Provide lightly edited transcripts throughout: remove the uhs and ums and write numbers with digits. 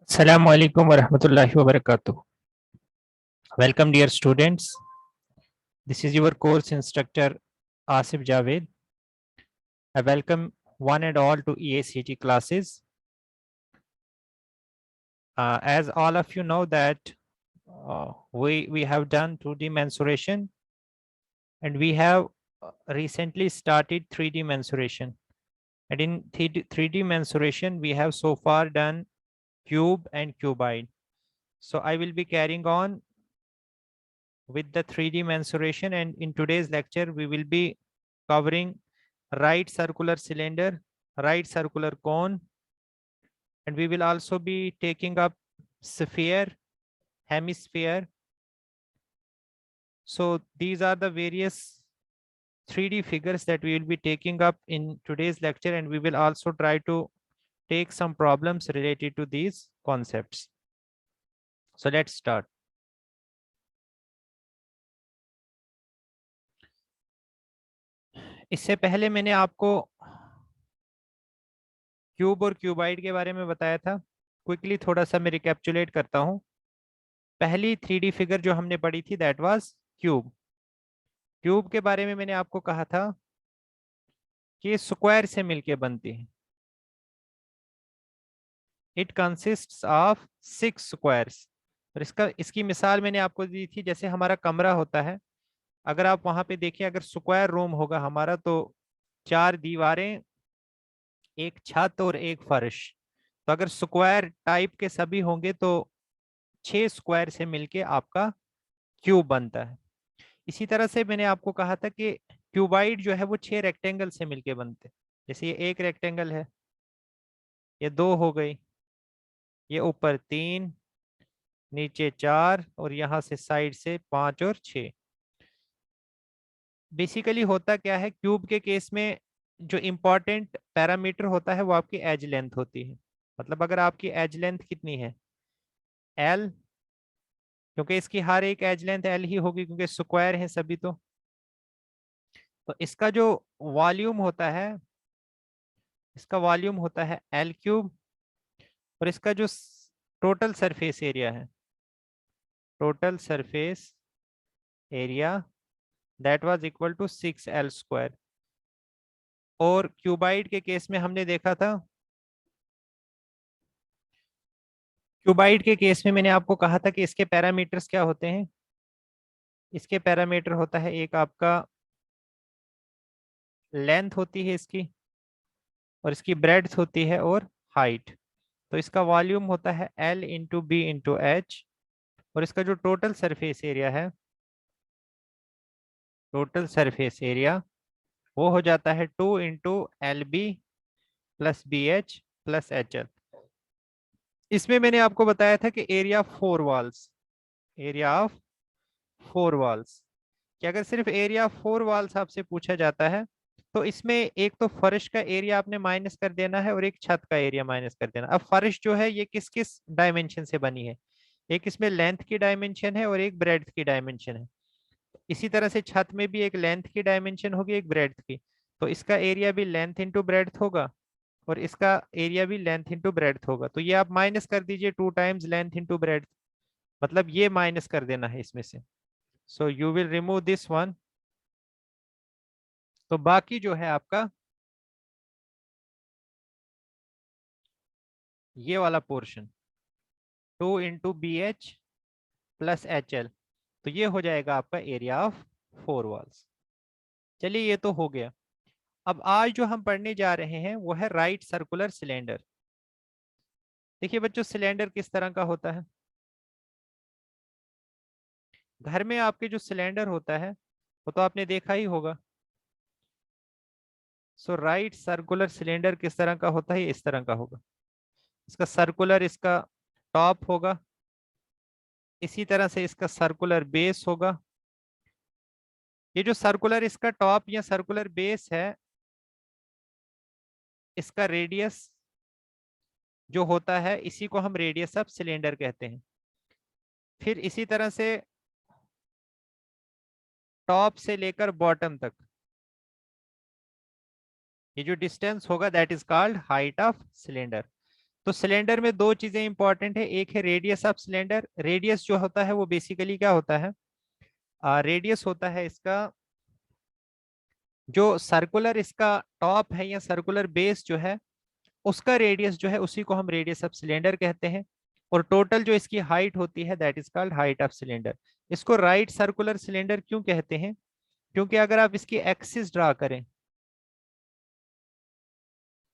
Assalamu alaikum wa rahmatullahi wa barakatuh. Welcome, dear students. This is your course instructor Asif Javed. I welcome one and all to EACT classes. As all of you know that we have done 2D mensuration and we have recently started 3D mensuration. And in 3D mensuration, we have so far done cube and cuboid. So I will be carrying on with the 3D mensuration, and in today's lecture we will be covering right circular cylinder, right circular cone, and we will also be taking up sphere, hemisphere. So these are the various 3D figures that we will be taking up in today's lecture, and we will also try to take some problems related to these concepts. So let's start. इससे पहले मैंने आपको cube और cuboid के बारे में बताया था। क्विकली थोड़ा सा मैं रिकैप्चुलेट करता हूँ। पहली 3D फिगर जो हमने पढ़ी थी दैट वाज क्यूब। क्यूब के बारे में मैंने आपको कहा था कि स्क्वायर से मिलके बनती है। It consists of 6 squares. और इसकी मिसाल मैंने आपको दी थी, जैसे हमारा कमरा होता है, अगर आप वहां पे देखिए, अगर स्क्वायर रूम होगा हमारा तो 4 दीवारें, एक छत और एक फर्श। तो अगर स्क्वायर टाइप के सभी होंगे तो 6 स्क्वायर से मिलके आपका क्यूब बनता है। इसी तरह से मैंने आपको कहा था कि क्यूबाइड जो है वो 6 रेक्टेंगल से मिलके बनते हैं। जैसे ये एक रेक्टेंगल है, ये 2 हो गई, ये ऊपर 3, नीचे 4 और यहाँ से साइड से 5 और 6। बेसिकली होता क्या है क्यूब के केस में, जो इम्पोर्टेंट पैरामीटर होता है वो आपकी एज लेंथ होती है। मतलब अगर आपकी एज लेंथ कितनी है, एल, क्योंकि इसकी हर एक एज लेंथ एल ही होगी क्योंकि स्क्वायर है सभी। तो इसका जो वॉल्यूम होता है, इसका वॉल्यूम होता है एल क्यूब, और इसका जो टोटल सरफेस एरिया है, total surface area, that was equal to 6L square. और क्यूबाइड के केस में हमने देखा था, क्यूबाइड के केस में मैंने आपको कहा था कि इसके पैरामीटर्स क्या होते हैं। इसके पैरामीटर होता है, एक आपका लेंथ होती है इसकी, और इसकी ब्रेड्थ होती है, और हाइट। तो इसका वॉल्यूम होता है L into B into H, और इसका जो टोटल सरफेस एरिया है, टोटल सरफेस एरिया वो हो जाता है 2 into L B plus B H plus H L. इसमें मैंने आपको बताया था कि area of 4 walls, area of 4 walls, कि अगर सिर्फ एरिया ऑफ 4 वॉल्स आपसे पूछा जाता है तो इसमें एक तो फर्श का एरिया आपने माइनस कर देना है और एक छत का एरिया माइनस कर देना। अब फर्श जो है ये किस किस डायमेंशन से बनी है, एक इसमें लेंथ की डायमेंशन है और एक ब्रेड्थ की डायमेंशन है। इसी तरह से छत में भी एक लेंथ की डायमेंशन होगी, एक ब्रेड्थ की। तो इसका एरिया भी लेंथ इंटू ब्रेड्थ होगा, और इसका एरिया भी लेंथ इंटू ब्रेड्थ होगा। तो ये आप माइनस कर दीजिए, 2 टाइम्स लेंथ इंटू ब्रेड्थ, मतलब ये माइनस कर देना है इसमें से। So you will remove this one. तो बाकी जो है आपका ये वाला portion 2 into B H plus H L, तो ये हो जाएगा आपका एरिया ऑफ 4 वॉल्स। चलिए ये तो हो गया। अब आज जो हम पढ़ने जा रहे हैं वो है राइट सर्कुलर सिलेंडर। देखिए बच्चों, सिलेंडर किस तरह का होता है। घर में आपके जो सिलेंडर होता है वो तो आपने देखा ही होगा। सो राइट सर्कुलर सिलेंडर किस तरह का होता है, इस तरह का होगा। इसका सर्कुलर, इसका टॉप होगा, इसी तरह से इसका सर्कुलर बेस होगा। ये जो सर्कुलर इसका टॉप या सर्कुलर बेस है, इसका रेडियस जो होता है इसी को हम रेडियस ऑफ सिलेंडर कहते हैं। फिर इसी तरह से टॉप से लेकर बॉटम तक ये जो डिस्टेंस होगा that is called height of cylinder. तो सिलेंडर में दो चीजें इंपॉर्टेंट है, एक है रेडियस ऑफ सिलेंडर। रेडियस जो होता है वो बेसिकली क्या होता है, रेडियस होता है इसका जो सर्कुलर इसका टॉप है या सर्कुलर बेस जो है उसका रेडियस जो है उसी को हम रेडियस ऑफ सिलेंडर कहते हैं। और टोटल जो इसकी हाइट होती है that is called height of cylinder. इसको राइट सर्कुलर सिलेंडर क्यों कहते हैं, क्योंकि अगर आप इसकी एक्सिस ड्रा करें,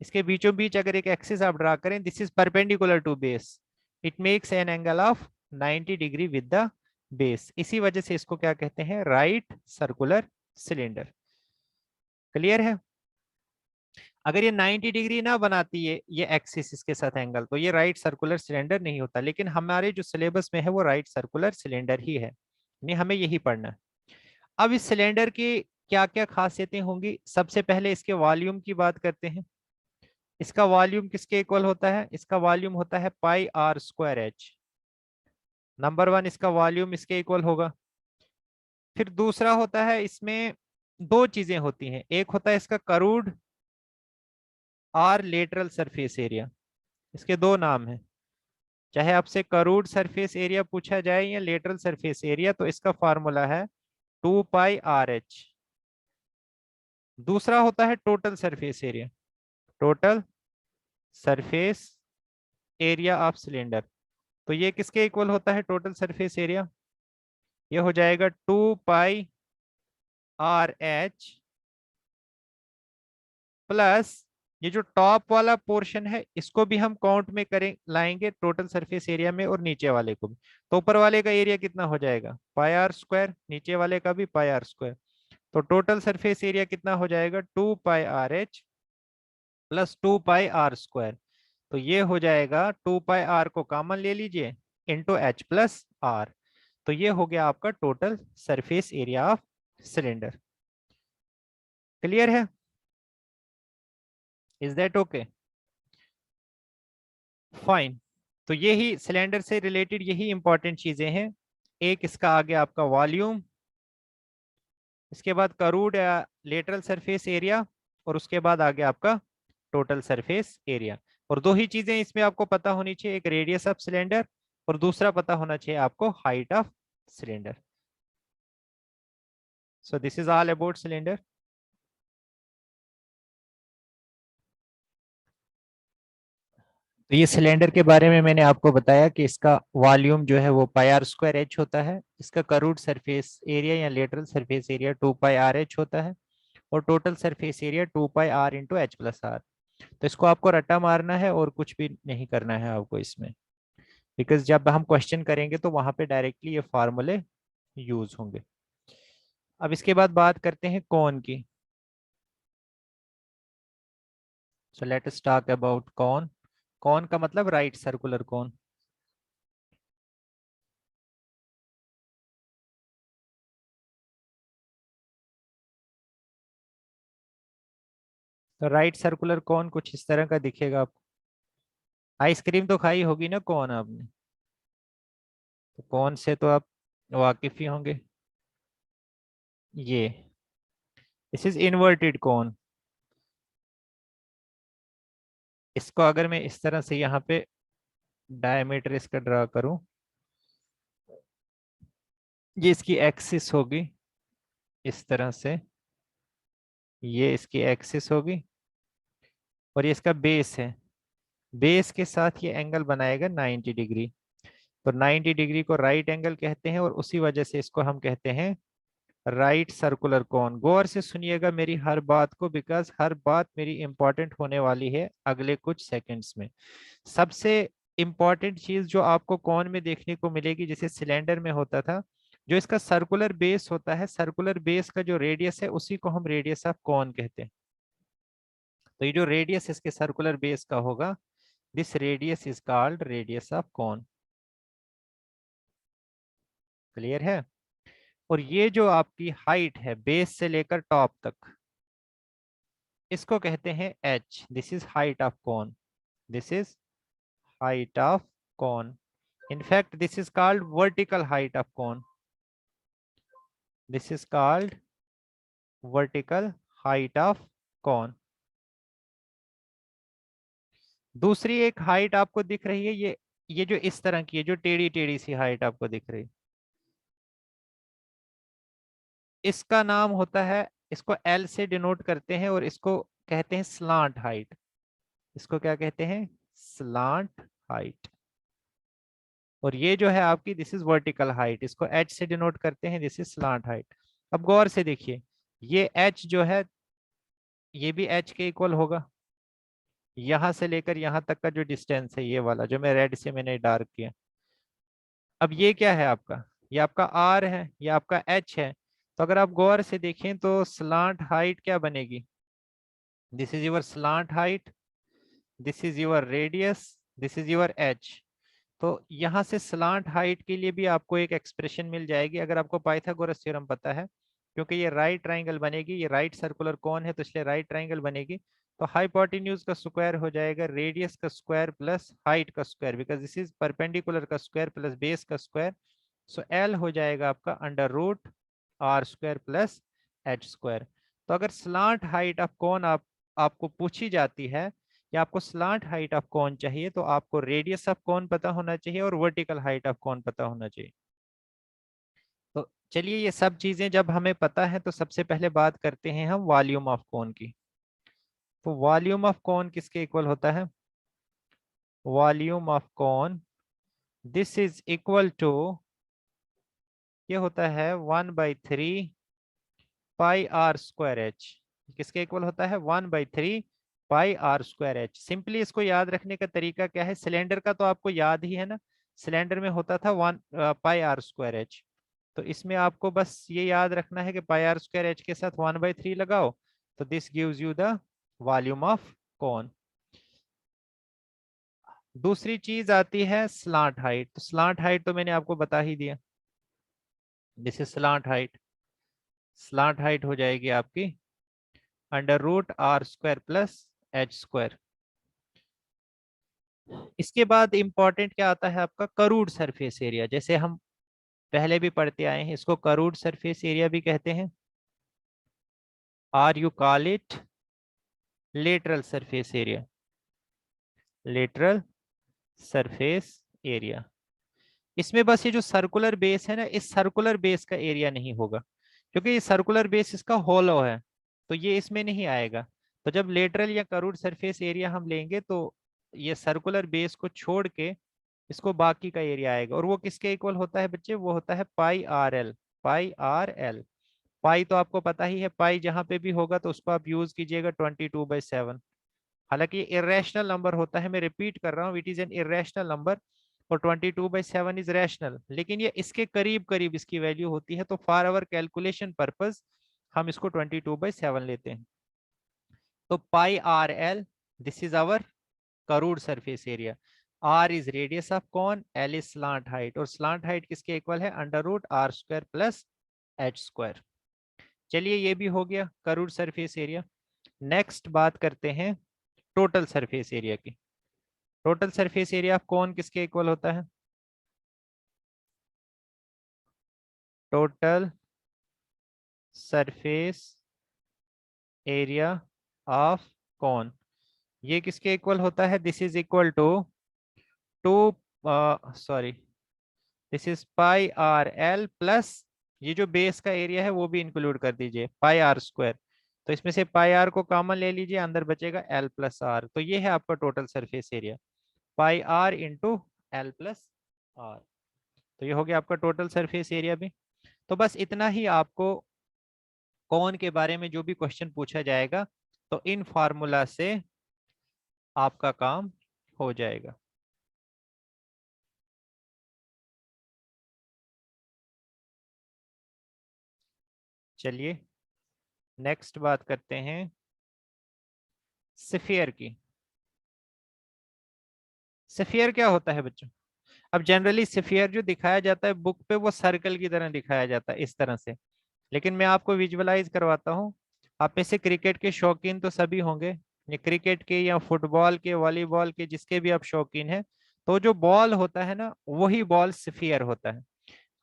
इसके बीचों बीच अगर एक एक्सिस आप ड्रा करें, this is perpendicular to base, it makes an angle of 90 degree with the base, इसी वजह से इसको क्या कहते हैं, राइट सर्कुलर सिलेंडर। क्लियर है। अगर ये 90 डिग्री ना बनाती है ये एक्सिस इसके साथ एंगल, तो ये राइट सर्कुलर सिलेंडर नहीं होता। लेकिन हमारे जो सिलेबस में है वो राइट सर्कुलर सिलेंडर ही है, नहीं हमें यही पढ़ना है। अब इस सिलेंडर की क्या क्या खासियतें होंगी, सबसे पहले इसके वॉल्यूम की बात करते हैं। इसका वॉल्यूम किसके इक्वल होता है, इसका वॉल्यूम होता है pi r square h. Number one, इसका वॉल्यूम इसके इक्वल होगा। फिर दूसरा होता है इसमें दो चीजें होती हैं, एक होता है इसका करूड और लेटरल सरफेस एरिया। इसके दो नाम हैं, चाहे आपसे करूड सरफेस एरिया पूछा जाए या लेटरल सरफेस एरिया, तो इसका फॉर्मूला है 2 पाई आर एच। दूसरा होता है total surface area, total surface area of cylinder. तो ये किसके इक्वल होता है टोटल सरफेस एरिया, ये हो जाएगा 2 पाई आर एच प्लस ये जो टॉप वाला पोर्शन है इसको भी हम काउंट में करें लाएंगे टोटल सरफेस एरिया में, और नीचे वाले को भी। तो ऊपर वाले का एरिया कितना हो जाएगा पाई आर स्क्वायर, नीचे वाले का भी पाई आर स्क्वायर। तो टोटल सरफेस एरिया कितना हो जाएगा 2 pi are h plus 2 pi r square. तो ये हो जाएगा 2 पाई आर को कॉमन ले लीजिए इंटू एच प्लस आर। तो ये हो गया आपका total surface area of cylinder. Clear है, इज दैट ओके, फाइन। तो यही सिलेंडर से रिलेटेड यही इंपॉर्टेंट चीजें हैं, एक इसका आगे आपका वॉल्यूम, इसके बाद करूड या लेटरल सरफेस एरिया, और उसके बाद आगे आपका टोटल सरफेस एरिया। और दो ही चीजें इसमें आपको पता होनी चाहिए, एक रेडियस ऑफ सिलेंडर और दूसरा पता होना चाहिए आपको height of cylinder. So this is all about cylinder. तो ये सिलेंडर के बारे में मैंने आपको बताया कि इसका वॉल्यूम जो है वो पाई आर स्क्वायर एच होता है, इसका करूड सरफेस एरिया या lateral surface area 2 pi are H होता है, और total surface area 2 pi R into H plus R. तो इसको आपको रट्टा मारना है और कुछ भी नहीं करना है आपको इसमें, बिकॉज जब हम क्वेश्चन करेंगे तो वहां पे डायरेक्टली ये फार्मूले यूज होंगे। अब इसके बाद बात करते हैं कौन की। So let us talk about कौन। कौन का मतलब राइट सर्कुलर कौन। तो राइट सर्कुलर कौन कुछ इस तरह का दिखेगा आपको। आइसक्रीम तो खाई होगी ना कौन आपने, तो कौन से तो आप वाकिफ ही होंगे। ये दिस इज इन्वर्टेड कौन। इसको अगर मैं इस तरह से यहाँ पे डायमीटर इसका ड्रा करूं, ये इसकी एक्सिस होगी इस तरह से, ये इसकी एक्सिस होगी, और ये इसका बेस है, बेस के साथ ये एंगल बनाएगा 90 डिग्री। तो 90 डिग्री को राइट एंगल कहते हैं, और उसी वजह से इसको हम कहते हैं राइट सर्कुलर कोन। गौर से सुनिएगा मेरी हर बात को, बिकॉज हर बात मेरी इंपॉर्टेंट होने वाली है अगले कुछ सेकंड्स में। सबसे इंपॉर्टेंट चीज जो आपको कोन में देखने को मिलेगी, जैसे सिलेंडर में होता था, जो इसका सर्कुलर बेस होता है, सर्कुलर बेस का जो रेडियस है उसी को हम रेडियस ऑफ कोन कहते हैं। तो ये जो रेडियस इसके सर्कुलर बेस का होगा, this radius is called radius of cone. Clear है। और ये जो आपकी हाइट है बेस से लेकर टॉप तक, इसको कहते हैं H, this is height of cone, this is height of cone. in fact this is called vertical height of cone, this is called vertical height of cone। दूसरी एक हाइट आपको दिख रही है, ये जो इस तरह की है, जो टेढ़ी टेढ़ी सी हाइट आपको दिख रही है, इसका नाम होता है, इसको एल से डिनोट करते हैं और इसको कहते हैं स्लांट हाइट। इसको क्या कहते हैं? Slant height. और ये जो है आपकी, दिस इज वर्टिकल हाइट, इसको एच से डिनोट करते हैं, दिस इज स्लांट हाइट। अब गौर से देखिए, ये एच जो है ये भी एच के इक्वल होगा। यहां से लेकर यहां तक का जो डिस्टेंस है, ये वाला जो मैं रेड से मैंने डार्क किया, अब ये क्या है आपका? ये आपका आर है, ये आपका एच है। तो अगर आप गौर से देखें तो स्लांट हाइट क्या बनेगी? This is your slant height, this is your radius, this is your H. तो यहाँ से स्लांट हाइट के लिए भी आपको एक एक्सप्रेशन मिल जाएगी, अगर आपको पाइथागोरस थ्योरम पता है, क्योंकि ये राइट ट्राइंगल बनेगी, ये राइट सर्कुलर कौन है तो इसलिए राइट ट्राइंगल बनेगी। तो हाइपोटेन्यूज का स्क्वायर हो जाएगा रेडियस का स्क्वायर प्लस हाइट का square, because this is perpendicular का स्क्वायर प्लस बेस का स्क्वायर। सो एल हो जाएगा आपका under root are square plus H square. तो अगर स्लांट हाइट ऑफ कौन आपको पूछी जाती है, या आपको स्लांट हाइट ऑफ कौन चाहिए, तो आपको रेडियस ऑफ कौन पता होना चाहिए और वर्टिकल हाइट ऑफ कौन पता होना चाहिए। तो चलिए, ये सब चीजें जब हमें पता है तो सबसे पहले बात करते हैं हम वॉल्यूम ऑफ कौन की। तो वॉल्यूम ऑफ कौन किसके इक्वल होता है? वॉल्यूम ऑफ कौन, दिस इज इक्वल टू, ये होता है 1/3 पाई आर स्क्वायर एच। किसके इक्वल होता है? 1/3 पाई आर स्क्वायर एच। सिंपली इसको याद रखने का तरीका क्या है? सिलेंडर का तो आपको याद ही है ना, सिलेंडर में होता था 1 पाई आर स्क्वायर एच। तो इसमें आपको बस ये याद रखना है कि पाई आर स्क्वायर एच के साथ 1/3 लगाओ, तो this gives you the volume of cone. दूसरी चीज आती है स्लांट हाइट। तो स्लांट हाइट तो मैंने आपको बता ही दिया, this is slant height. Slant height हो जाएगी आपकी under root are square plus H square. इसके बाद इंपॉर्टेंट क्या आता है आपका? Curved surface area. जैसे हम पहले भी पढ़ते आए हैं, इसको करूड सरफेस एरिया भी कहते हैं, are you call it lateral surface area. Lateral surface area. इसमें बस ये जो सर्कुलर बेस है ना, इस सर्कुलर बेस का एरिया नहीं होगा, क्योंकि ये सर्कुलर बेस इसका होलो है, तो ये इसमें नहीं आएगा। तो जब लेटरल या करूड सरफेस एरिया हम लेंगे तो ये सर्कुलर बेस को छोड़ के इसको बाकी का एरिया आएगा, और वो किसके इक्वल होता है बच्चे? वो होता है पाई आर एल। पाई आर एल। पाई तो आपको पता ही है, पाई जहां पे भी होगा तो उसको आप यूज कीजिएगा 22/7। हालांकि ये इरेशनल नंबर होता है, मैं रिपीट कर रहा हूँ, it is an irrational number, और 22/7 इज रैशनल, लेकिन ये इसके करीब करीब इसकी वैल्यू होती है, तो फॉर आवर कैलकुलेशन पर्पज हम इसको 22/7 लेते हैं। तो pi are l, this is our curved surface area. R is radius of cone, l is slant height, और स्लांट हाइट किसके इक्वल है? Under root are square plus H square. चलिए, ये भी हो गया करूड सरफेस एरिया। नेक्स्ट बात करते हैं टोटल सरफेस एरिया की। टोटल सरफेस एरिया ऑफ कौन किसके इक्वल होता है? टोटल सरफेस एरिया ऑफ कौन, ये किसके इक्वल होता है? This is equal to two sorry, this is pi are L plus, ये जो बेस का एरिया है वो भी इंक्लूड कर दीजिए, पाई आर स्क्वायर। तो इसमें से पाई आर को कॉमन ले लीजिए, अंदर बचेगा एल प्लस आर, तो ये है आपका total surface area, pi R into L plus R. तो ये हो गया आपका टोटल सरफेस एरिया भी। तो बस इतना ही आपको कौन के बारे में जो भी क्वेश्चन पूछा जाएगा, तो इन फार्मूला से आपका काम हो जाएगा। चलिए, नेक्स्ट बात करते हैं स्फीयर की। स्फीयर क्या होता है बच्चों? अब जनरली स्फीयर जो दिखाया जाता है बुक पे, वो सर्कल की तरह दिखाया जाता है, इस तरह से, लेकिन मैं आपको विजुअलाइज करवाता हूँ। आप में से क्रिकेट के शौकीन तो सभी होंगे, ये क्रिकेट के या फुटबॉल के, वॉलीबॉल के, जिसके भी आप शौकीन हैं, तो जो बॉल होता है ना, वही बॉल स्फीयर होता है।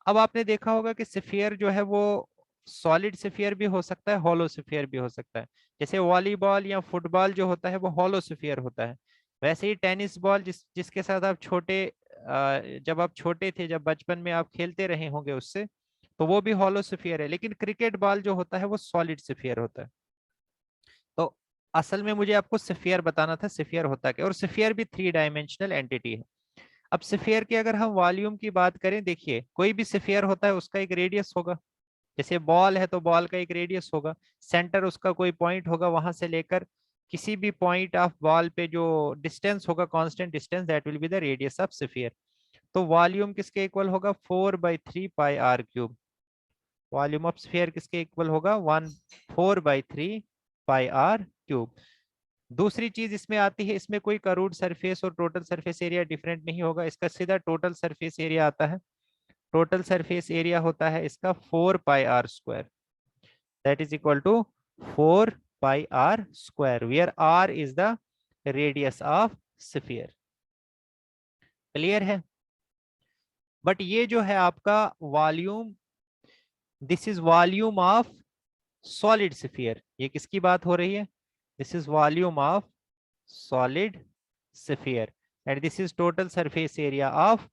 अब आपने देखा होगा कि स्फीयर जो है वो सॉलिड स्फीयर भी हो सकता है, हॉलो स्फीयर भी हो सकता है। जैसे वॉलीबॉल या फुटबॉल जो होता है वो हॉलो स्फीयर होता है, वैसे ही टेनिस बॉल जिसके साथ आप जब आप छोटे थे, जब बचपन में आप खेलते रहे होंगे उससे, तो वो भी हॉलो स्फीयर है। लेकिन क्रिकेट बॉल जो होता है वो सॉलिड स्फीयर होता है। तो असल में मुझे आपको स्फीयर बताना था, स्फीयर होता क्या, और स्फीयर भी 3 डायमेंशनल एंटिटी है। अब स्फीयर की अगर हम वॉल्यूम की बात करें, देखिए कोई भी स्फीयर होता है उसका एक रेडियस होगा। जैसे बॉल है तो बॉल का एक रेडियस होगा, सेंटर उसका कोई पॉइंट होगा, वहां से लेकर किसी भी पॉइंट ऑफ बॉल पे जो डिस्टेंस होगा, constant distance, that will be the radius of sphere. तो वॉल्यूम किसके इक्वल होगा? 4/3 pi r cube. Volume of sphere किसके इक्वल होगा? 4/3 पाई r क्यूब। दूसरी चीज इसमें आती है, इसमें कोई करूड सरफेस और टोटल सरफेस एरिया डिफरेंट नहीं होगा, इसका सीधा टोटल सरफेस एरिया आता है। टोटल सरफेस एरिया होता है इसका 4 πr², that is equal to 4 πr², where r is the radius of sphere. Clear है? बट ये जो है आपका volume, this is volume of solid sphere. ये किसकी बात हो रही है? This is volume of solid sphere and this is total surface area of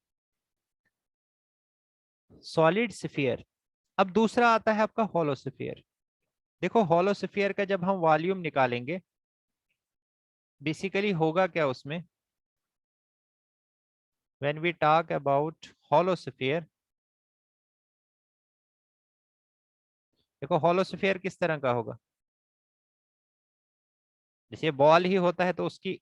solid sphere. अब दूसरा आता है आपका हॉलो स्फीयर। देखो हॉलो स्फीयर का जब हम वॉल्यूम निकालेंगे, बेसिकली होगा क्या उसमें, when we talk about hollow sphere, देखो हॉलो स्फीयर किस तरह का होगा। जैसे बॉल ही होता है तो उसकी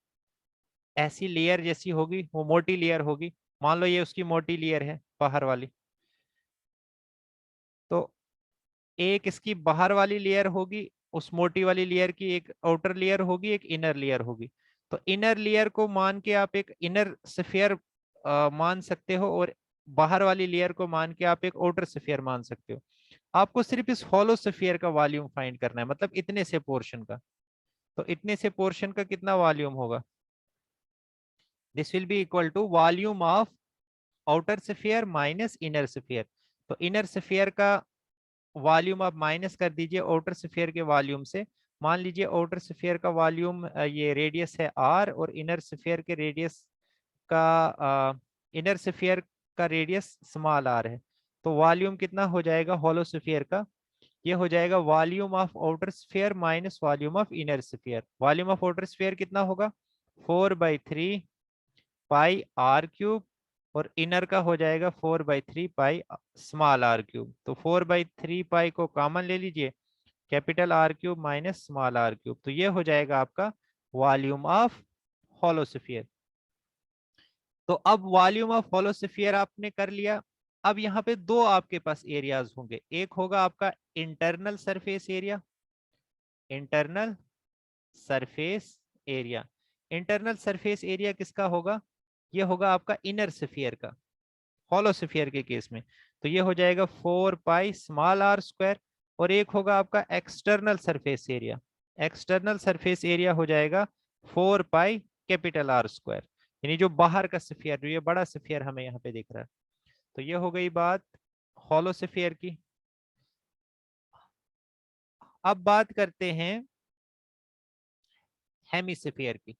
ऐसी लेयर जैसी होगी, वो मोटी लेयर होगी। मान लो ये उसकी मोटी लेयर है बाहर वाली, तो एक इसकी बाहर वाली लेयर होगी, उस मोटी वाली लेयर की एक आउटर लेयर होगी, एक इनर लेयर होगी। तो इनर लेयर को मान के आप एक इनर स्फीयर मान सकते हो, और बाहर वाली लेयर को मान के आप एक आउटर स्फीयर मान सकते हो। आपको सिर्फ इस हॉलो स्फीयर का वॉल्यूम फाइंड करना है, मतलब इतने से पोर्शन का। तो इतने से पोर्शन का कितना वॉल्यूम होगा? This will be equal to volume of outer sphere minus inner sphere. तो इनर स्फीयर का वॉल्यूम आप माइनस कर दीजिए आउटर स्फीयर के वॉल्यूम से। मान लीजिए आउटर स्फीयर का वॉल्यूम, ये रेडियस है r, और इनर स्फीयर के रेडियस का इनर स्फीयर का रेडियस स्मॉल r है। तो वॉल्यूम कितना हो जाएगा हॉलो स्फीयर का? ये हो जाएगा volume of outer sphere minus volume of inner sphere. Volume of outer sphere कितना होगा? 4/3 पाई r क्यूब, और इनर का हो जाएगा 4/3 पाई स्मॉल r क्यूब। तो 4/3 पाई को कॉमन ले लीजिए, capital r cube minus small r cube, तो ये हो जाएगा आपका वॉल्यूम ऑफ हॉलो स्फीयर। तो अब वॉल्यूम ऑफ हॉलो स्फीयर आपने कर लिया। अब यहाँ पे दो आपके पास एरियाज होंगे, एक होगा आपका internal surface area, internal surface area. Internal surface area किसका होगा? ये होगा आपका इनर स्फीयर का, हॉलो स्फीयर के केस में। तो ये हो जाएगा 4 π स्मॉल r²। और एक होगा आपका external surface area, external surface area हो जाएगा 4 π कैपिटल R²। यानी जो बाहर का स्फीयर, जो ये बड़ा स्फीयर हमें यहाँ पे दिख रहा है। तो ये हो गई बात हॉलो स्फीयर की। अब बात करते हैं हेमिस्फीयर की।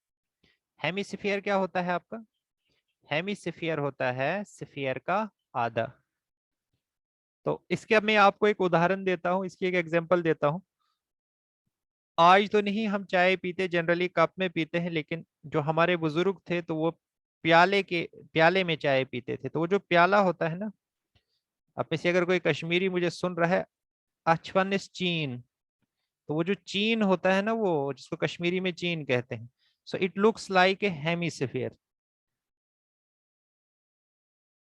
हेमिस्फीयर क्या होता है आपका? हेमिस्फीयर होता है स्फीयर का आधा। तो इसके अब मैं आपको एक उदाहरण देता हूं, इसकी एक एग्जांपल देता हूं। आज तो नहीं हम चाय पीते, जनरली कप में पीते हैं, लेकिन जो हमारे बुजुर्ग थे तो वो प्याले में चाय पीते थे। तो वो जो प्याला होता है ना, अब में से अगर कोई कश्मीरी मुझे सुन रहा है, अचवनिस चीन, तो वो जो चीन होता है ना, वो जिसको कश्मीरी में चीन कहते हैं, so it looks like a hemisphere.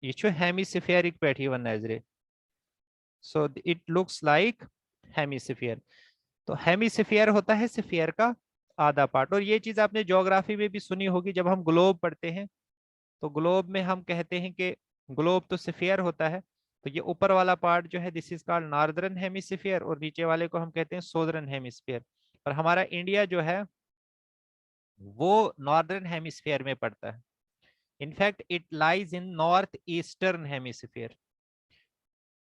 ये जो हेमिस्फीरिक पैठी वन नजरे, so it looks like hemisphere. तो हेमिस्फीयर होता है स्फीयर का आधा पार्ट। और ये चीज आपने ज्योग्राफी में भी सुनी होगी, जब हम ग्लोब पढ़ते हैं तो ग्लोब में हम कहते हैं कि ग्लोब तो स्फीयर होता है, तो ये ऊपर वाला पार्ट जो है this is called northern hemisphere, और नीचे वाले को हम कहते हैं सोदर्न हेमिस्फीयर। और हमारा इंडिया जो है वो नॉर्दर्न हेमिस्फीयर में पड़ता है। In fact it lies in north eastern hemisphere.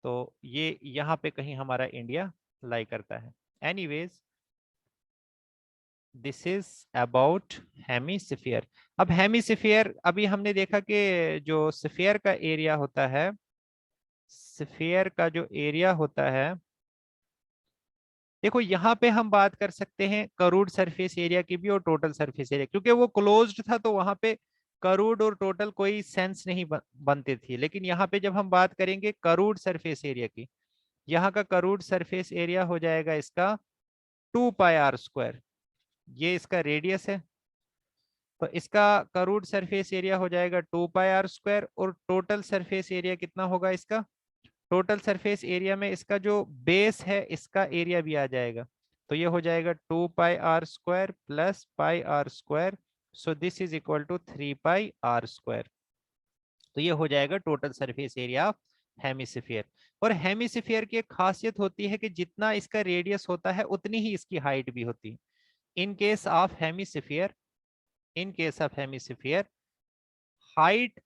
तो ये यहाँ पे कहीं हमारा इंडिया लाई करता है। Anyways, this is about hemisphere. अब हेमिस्फीयर, अभी हमने देखा कि जो स्फीयर का एरिया होता है, स्फीयर का जो एरिया होता है, देखो यहाँ पे हम बात कर सकते हैं करूड सरफेस एरिया की भी और टोटल सरफेस एरिया, क्योंकि वो क्लोज्ड था तो वहां पे करूड और टोटल कोई सेंस नहीं बनते थी। लेकिन यहाँ पे जब हम बात करेंगे करूड सरफेस एरिया की, यहाँ का करूड सरफेस एरिया हो जाएगा इसका 2 पाई r स्क्वायर। ये इसका रेडियस है, तो इसका करूड सरफेस एरिया हो जाएगा 2 पाई r स्क्वायर। और टोटल सरफेस एरिया कितना होगा इसका? टोटल सरफेस एरिया में इसका जो बेस है इसका एरिया भी आ जाएगा, तो ये हो जाएगा 2 pi r square plus pi r square. So this is equal to 3 pi r square. तो ये हो जाएगा total surface area of hemisphere. और हेमिस्फीयर की एक खासियत होती है कि जितना इसका रेडियस होता है उतनी ही इसकी हाइट भी होती है। In case of hemisphere, in case of hemisphere, height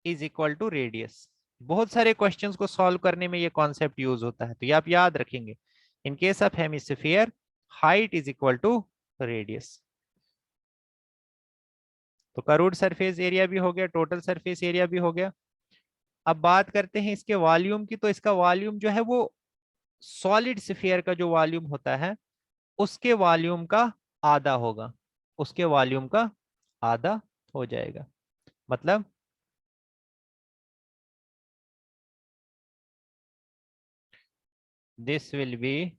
is equal to radius. बहुत सारे क्वेश्चंस को सॉल्व करने में ये कॉन्सेप्ट यूज होता है, तो ये आप याद रखेंगे। In case of hemisphere, height is equal to radius. तो करूड सरफेस एरिया भी हो गया, टोटल सरफेस एरिया भी हो गया। अब बात करते हैं इसके वॉल्यूम की। तो इसका वॉल्यूम जो है वो सॉलिड स्फीयर का जो वॉल्यूम होता है उसके वॉल्यूम का आधा होगा, उसके वॉल्यूम का आधा हो जाएगा। मतलब दिस विल बी,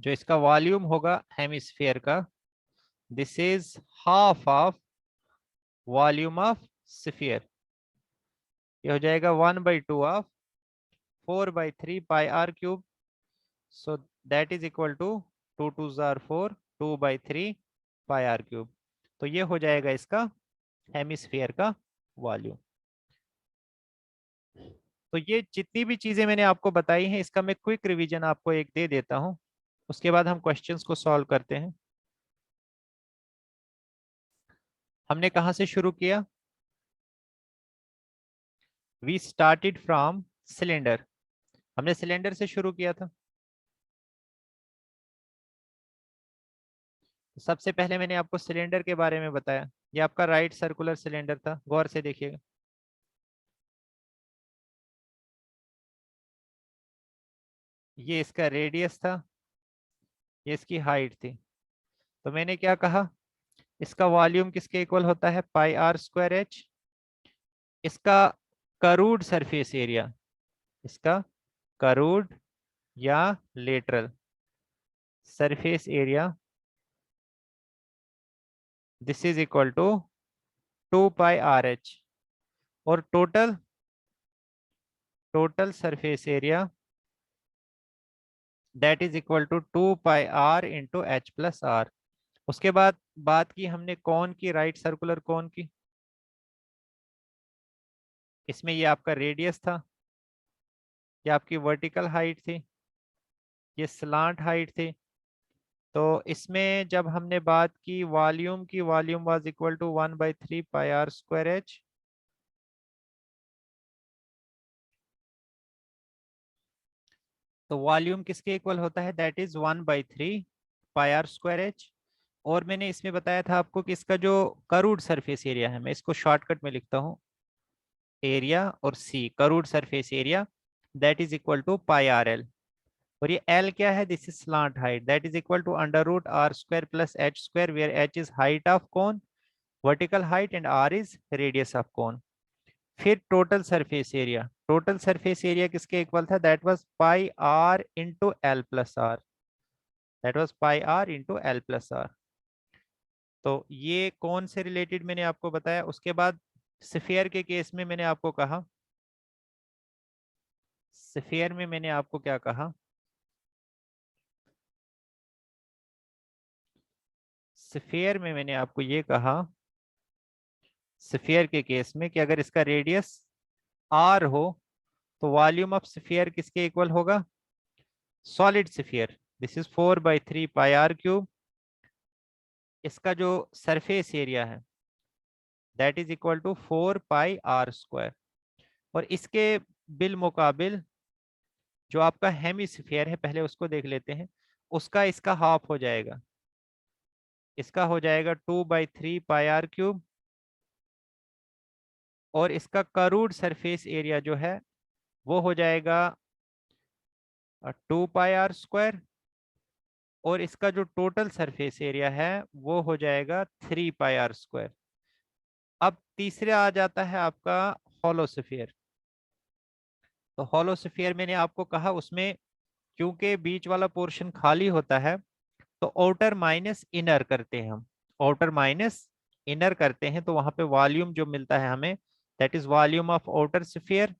जो इसका वॉल्यूम होगा हेमिस्फीयर का, this is half of volume of sphere. ये हो जाएगा 1/2 of 4/3 pi r cube. So that is equal to 2 2 4 2/3 pi r cube. तो ये हो जाएगा इसका हेमिस्फीयर का वॉल्यूम। तो ये जितनी भी चीजें मैंने आपको बताई हैं इसका मैं क्विक रिवीजन आपको एक दे देता हूं, उसके बाद हम क्वेश्चंस को सॉल्व करते हैं। हमने कहां से शुरू किया? We started from cylinder. हमने सिलेंडर से शुरू किया था। सबसे पहले मैंने आपको सिलेंडर के बारे में बताया। ये आपका राइट सर्कुलर सिलेंडर था, गौर से देखिएगा। ये इसका रेडियस था, ये इसकी हाइट थी। तो मैंने क्या कहा, इसका वॉल्यूम किसके इक्वल होता है? Pi r square h। इसका करूड सरफेस एरिया, इसका करूड या lateral surface area, this is equal to 2 pi r h। और total, total surface area that is equal to 2 pi r into h plus r। उसके बाद बात की हमने कौन की, राइट सर्कुलर कौन की। इसमें ये आपका रेडियस था, ये आपकी वर्टिकल हाइट थी, ये स्लांट हाइट थी। तो इसमें जब हमने बात की वॉल्यूम की, volume was equal to 1/3 pi r square h। तो वॉल्यूम किसके इक्वल होता है? That is 1/3 pi r square h। और मैंने इसमें बताया था आपको कि इसका जो करूड सरफेस एरिया है, मैं इसको शॉर्टकट में लिखता हूँ, एरिया और see, curved surface area, that is equal to pi r l। और ये l क्या है? This is slant height, that is equal to √r² plus h², where h is height of cone, vertical height, and r is radius of cone. फिर total surface area, total surface area किसके equal था? That was pi r into L plus r, that was pi r into L plus R. तो ये कौन से related मैंने आपको बताया। उसके बाद स्फीयर के केस में मैंने आपको कहा, स्फीयर में मैंने आपको क्या कहा, स्फीयर में मैंने आपको ये कहा, स्फीयर के केस में कि अगर इसका रेडियस r हो तो वॉल्यूम ऑफ स्फीयर किसके इक्वल होगा? Solid sphere, this is 4/3 pi r cube. इसका जो सरफेस एरिया है that is equal to 4 pi r square. और इसके बिलमुकाबिल जो आपका हेमिस्फीयर है, पहले उसको देख लेते हैं, उसका इसका हाफ हो जाएगा। इसका हो जाएगा 2/3 πr³ और इसका करूड सरफेस एरिया जो है वो हो जाएगा 2πr²। और इसका जो टोटल सरफेस एरिया है वो हो जाएगा 3πr²। अब तीसरा आ जाता है आपका होलोस्फीयर। तो होलोस्फीयर मैंने आपको कहा उसमें क्योंकि बीच वाला पोर्शन खाली होता है तो आउटर माइनस इनर करते हैं हम। आउटर माइनस इनर करते हैं तो वहां पे वॉल्यूम जो मिलता है हमें, that is volume of outer sphere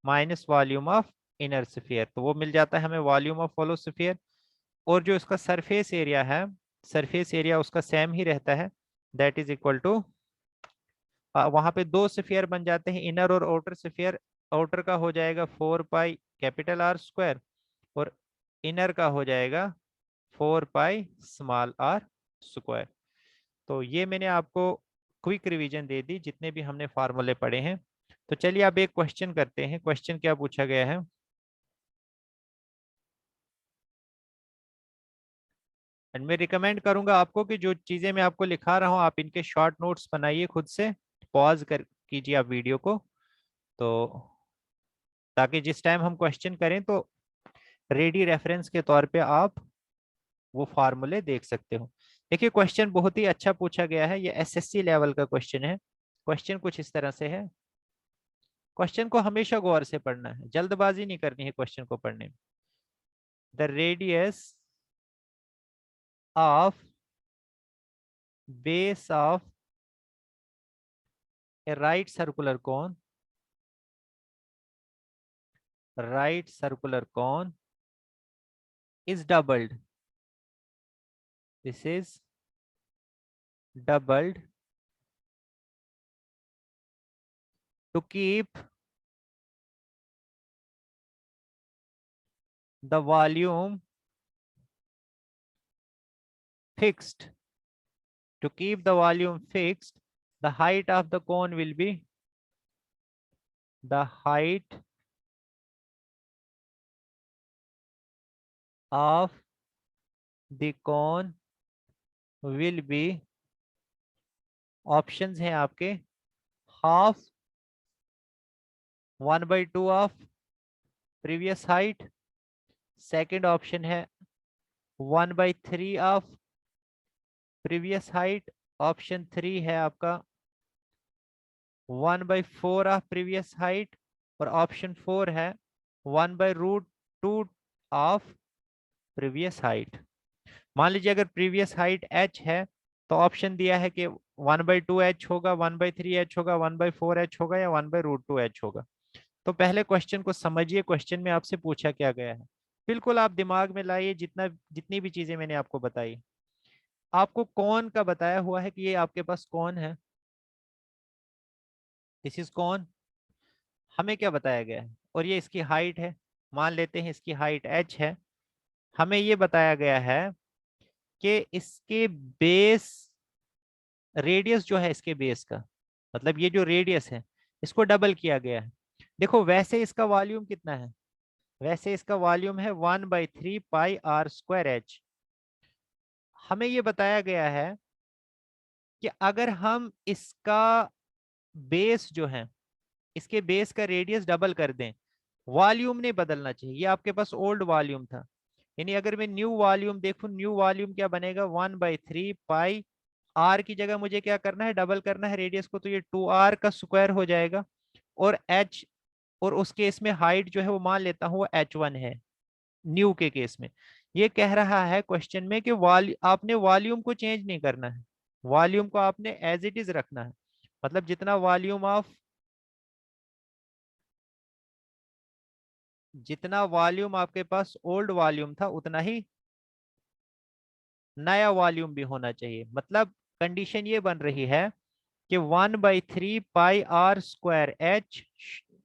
minus volume of inner sphere, तो वो मिल जाता है हमें वॉल्यूम ऑफ होलोस्फीयर। और जो इसका सरफेस एरिया है, सरफेस एरिया उसका सेम ही रहता है, दैट इज इक्वल टू, वहां पे दो स्फीयर बन जाते हैं, इनर और आउटर स्फीयर। आउटर का हो जाएगा 4πR² और इनर का हो जाएगा 4πr²। तो ये मैंने आपको क्विक रिवीजन दे दी जितने भी हमने फार्मूले पढ़े हैं। तो चलिए अब एक क्वेश्चन करते हैं। क्वेश्चन क्या पूछा गया है? एंड मैं रिकमेंड करूंगा आपको कि जो चीजें मैं आपको लिखा रहा हूं आप इनके शॉर्ट नोट्स बनाइए खुद से, पॉज कर कीजिए आप वीडियो को, तो ताकि जिस टाइम हम क्वेश्चन करें तो रेडी रेफरेंस के तौर पे आप वो फार्मूले देख सकते हो। देखिए क्वेश्चन बहुत ही अच्छा पूछा गया है, ये एसएससी लेवल का क्वेश्चन है। क्वेश्चन कुछ इस तरह से है। क्वेश्चन को हमेशा गौर से पढ़ना है, जल्दबाजी नहीं करनी है क्वेश्चन को पढ़ने में। The radius of base of A right circular cone, right circular cone is doubled. This is doubled to keep the volume fixed. To keep the volume fixed, the height of the cone will be, the height of the cone will be, options हैं आपके, half, 1/2 of previous height, second option है 1/3 of previous height, option 3 है आपका 1/4 of previous height और option 4 है 1/√2 of previous height. मान लीजिए अगर प्रीवियस हाइट h है तो ऑप्शन दिया है कि 1/2h होगा, 1/3h होगा, 1/4h होगा या 1/√2h होगा। तो पहले क्वेश्चन को समझिए, क्वेश्चन में आपसे पूछा क्या गया है, बिल्कुल आप दिमाग में लाइए जितनी भी चीजें मैंने आपको बताई। आपको कौन का बताया हुआ है कि ये आपके पास कौन है, दिस इज कौन, हमें क्या बताया गया है, और ये इसकी हाइट है, मान लेते हैं इसकी हाइट h है। हमें ये बताया गया है कि इसके बेस, रेडियस जो है इसके बेस का, मतलब ये जो रेडियस है इसको डबल किया गया है। देखो वैसे इसका वॉल्यूम कितना है, वैसे इसका वॉल्यूम है 1/3πr²h। हमें ये बताया गया है कि अगर हम इसका बेस जो है, इसके बेस का रेडियस डबल कर दें, वॉल्यूम नहीं बदलना चाहिए, ये आपके पास ओल्ड वॉल्यूम था। यानी अगर मैं न्यू वॉल्यूम देखूं, न्यू वॉल्यूम क्या बनेगा, 1/3 आर की जगह मुझे क्या करना है, डबल करना है रेडियस को, तो ये 2r का स्क्वायर हो जाएगा। और h, और उस केस में हाइट जो है वो मान लेता हूँ वो h1 है, न्यू के केस में। ये कह रहा है क्वेश्चन में कि आपने वॉल्यूम को चेंज नहीं करना है, वॉल्यूम को आपने एज इट इज रखना है। मतलब जितना वॉल्यूम आपके पास ओल्ड वॉल्यूम था उतना ही नया वॉल्यूम भी होना चाहिए। मतलब कंडीशन ये बन रही है कि 1/3πr²h,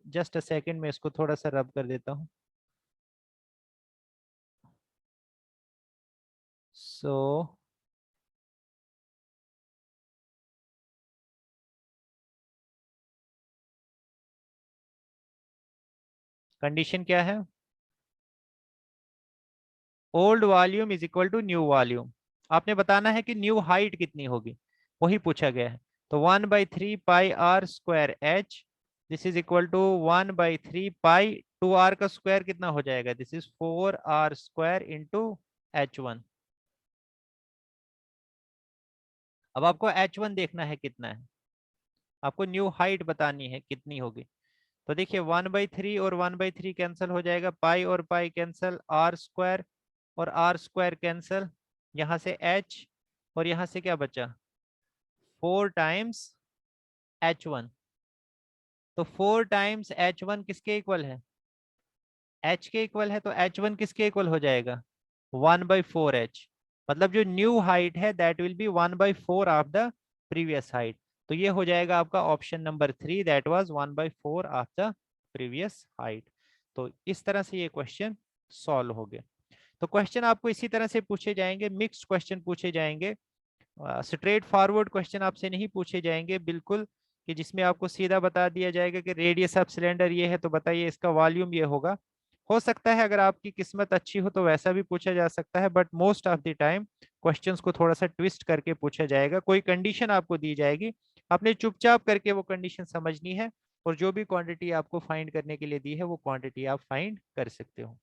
जस्ट अ सेकेंड में इसको थोड़ा सा रब कर देता हूं। सो कंडीशन क्या है? Old volume is equal to new volume. आपने बताना है कि न्यू हाइट कितनी होगी, वही पूछा गया है। तो 1/3 pi r square h, this is equal to 1/3 pi, 2r का स्क्वायर कितना हो जाएगा? This is 4r² into h1। अब आपको h1 देखना है कितना है, आपको न्यू हाइट बतानी है कितनी होगी। तो देखिए 1/3 और 1/3 कैंसिल हो जाएगा, पाई और पाई कैंसिल, r² और r² कैंसिल, यहाँ से h और यहाँ से क्या बचा? 4 टाइम्स h1। तो 4 टाइम्स h1 किसके इक्वल है? h के इक्वल है। तो h1 किसके इक्वल हो जाएगा? 1/4h। मतलब जो न्यू हाइट है that will be 1/4 of the previous height. तो ये हो जाएगा आपका option number 3, that was 1/4 of the previous height. तो इस तरह से ये क्वेश्चन सॉल्व हो गए। तो क्वेश्चन आपको इसी तरह से पूछे जाएंगे, मिक्स्ड क्वेश्चन पूछे जाएंगे, स्ट्रेट फॉरवर्ड क्वेश्चन आपसे नहीं पूछे जाएंगे बिल्कुल, कि जिसमें आपको सीधा बता दिया जाएगा कि रेडियस ऑफ सिलेंडर ये है तो बताइए इसका वॉल्यूम ये होगा। हो सकता है अगर आपकी किस्मत अच्छी हो तो वैसा भी पूछा जा सकता है, but most of the time questions को थोड़ा सा ट्विस्ट करके पूछा जाएगा। कोई कंडीशन आपको दी जाएगी, आपने चुपचाप करके वो कंडीशन समझनी है, और जो भी क्वांटिटी आपको फाइंड करने के लिए दी है वो क्वांटिटी आप फाइंड कर सकते हो।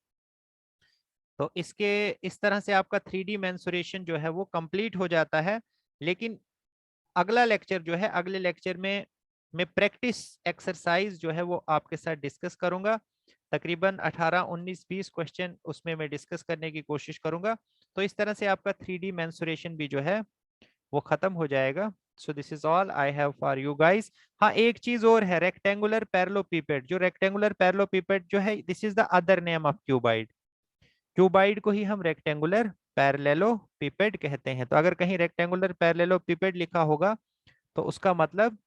तो इसके इस तरह से आपका 3D मेंसुरेशन जो है वो कंप्लीट हो जाता है। लेकिन अगला लेक्चर जो है, अगले लेक्चर में मैं प्रैक्टिस एक्सरसाइज जो है वो आपके साथ डिस्कस करूंगा। तकरीबन 18, 19, 20 क्वेश्चन उसमें मैं डिस्कस करने की कोशिश करूंगा। तो इस तरह से आपका 3D मेंसुरेशन भी जो है वो खत्म हो जाएगा। सो this is all I have for you guys. हाँ, एक चीज और है, रेक्टेंगुलर पैरेललोपिपेड। जो रेक्टेंगुलर पैरेललोपिपेड जो है, this is the other name of cuboid. Cuboid को ही हम रेक्टेंगुलर पैरेललोपिपेड कहते हैं। तो अगर कहीं रेक्टेंगुलर पैरेललोपिपेड लिखा होगा तो उसका मतलब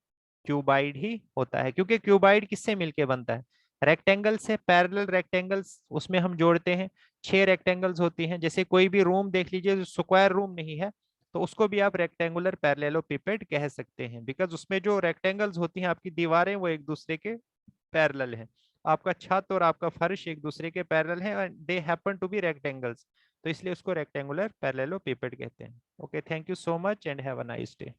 क्यूबाइड ही होता है, क्योंकि क्यूबाइड किससे मिलके बनता है? रेक्टेंगल से। पैरेलल रेक्टेंगल्स उसमें हम जोड़ते हैं, 6 रेक्टेंगल्स होती हैं। जैसे कोई भी रूम देख लीजिए जो स्क्वायर रूम नहीं है, तो उसको भी आप रेक्टेंगुलर पैरेललोपिपेड कह सकते हैं, बिकॉज उसमें जो रेक्टेंगल्स होती हैं, आपकी दीवारें, वो एक दूसरे के पैरेलल है। आपका छत और आपका फर्श एक दूसरे के पैरेलल है, and they happen to be rectangles. तो इसलिए उसको रेक्टेंगुलर पैरेललोपिपेड कहते हैं। Okay, thank you so much and have a nice day.